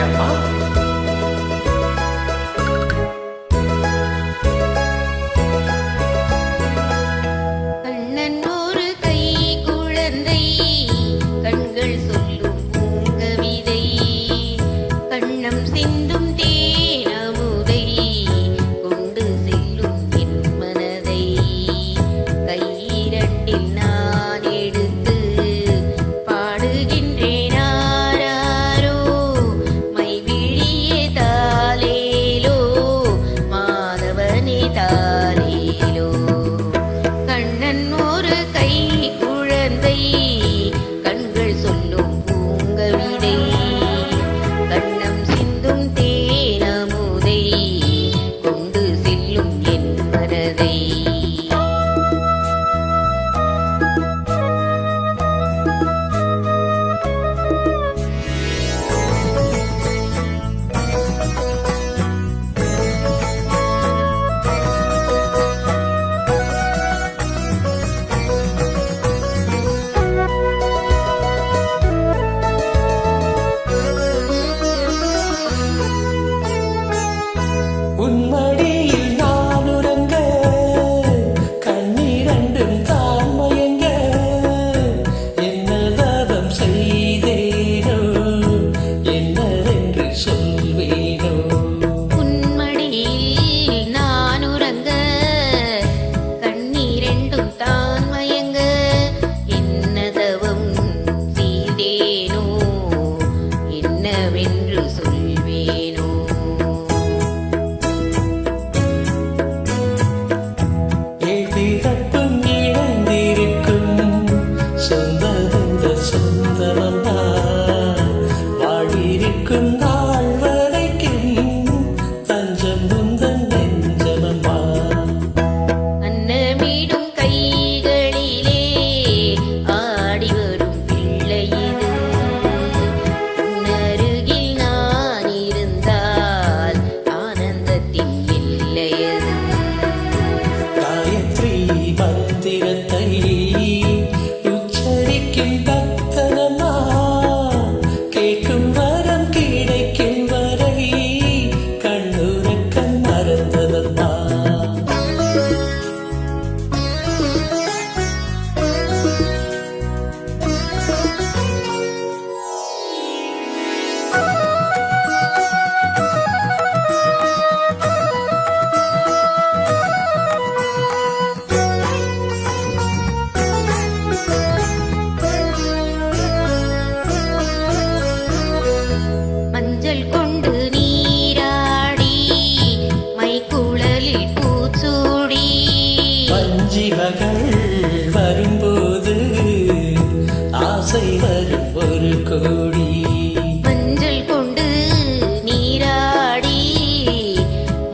கண்ணம்மா. கண்ணன் ஒரு கை குழந்தை கண்கள் சொல்லும் பூங்கவிதை கண்ணம் சிந்தும் தேனமுதை கொண்டு செல்லும் என் மனதை கையிரண்டில் நான் எடுத்து பாடுகின்றேன் ஆராரோ மைவிழியே தாலேலோ மாதவனே தாலேலோ கண்ணன் ஒரு கை குழந்தை கண்கள் சொல்லும் பூங்கவிதை கண்ணம் சிந்தும் தேனமுதை கொண்டு செல்லும் என் மனதை உன்மடியில் நான் உறங்க கண்ணீரண்டும் தான் மயங்க என்ன தவம் செய்தேனோ என்னவென்று சொல்வேனோ உன்மடியில் நான் உறங்க கண்ணீரெண்டும் தான் மயங்க என்ன தவம் செய்தேனோ என்னவென்று சொல்வேனோ ஏழ்பிறப்பும் இணைந்திருக்கும் சொந்தந்த சொந்தமம்மா வாழிருக்கும் நாள் வரைக்கும் தஞ்சம் முந்தன் நெஞ்சமம்மா அன்னமிடும் கைகளிலே ஆடி வரும் பிள்ளை இது உன்னருகில் நான் இருந்தால் ஆனந்தத்தின் எல்லையது காயத்ரி மந்திரத்தை உச்சரிக்கும் பக்தனம்மா கேட்கும் வரம் கிடைக்கும் வரை கண்ணுறக்கம் மறந்ததம்மா மஞ்சள் கொண்டு நீராடி மைக்குழலில் பூச்சூடி வஞ்சிமகள் வரும்போது ஆசை வரும் ஒரு கோடி மஞ்சள் கொண்டு நீராடி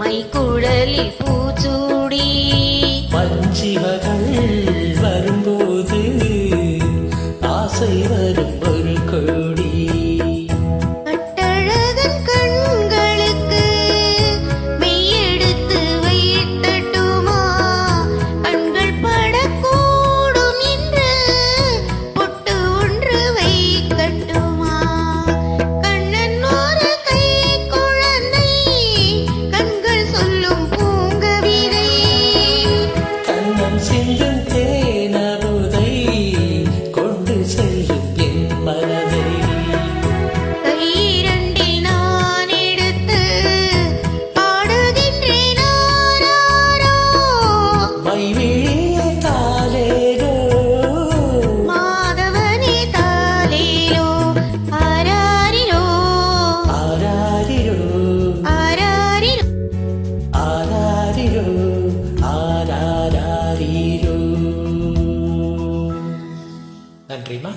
மைக்குழலில் பூச்சூடி வஞ்சிமகள் வரும்போது ஆசை வரும் ஒரு கோடி கட்டழகன் கண்களுக்கு மெய்யெடுத்து வைத்தட்டுமா கண்கள் படக்கூடும் என்று பொட்டு ஒன்று வைக்கட்டுமா கண்ணன் ஒரு கை குழந்தை கண்கள் சொல்லும் பூங்கவிதை கண்ணம் சிந்தும் தேனமுதை கொண்டு செல்லும் என் மனதை கையிரண்டில் நான் எடுத்து பாடுகின்றேன் ஆராரோ மைவிழியே தாலேரோ மாதவனே தாலேலோ ஆராரிரோ ஆராரிரோ ஆராரிரோ ஆராரிரோ ஆராரிரோ. நன்றிமா.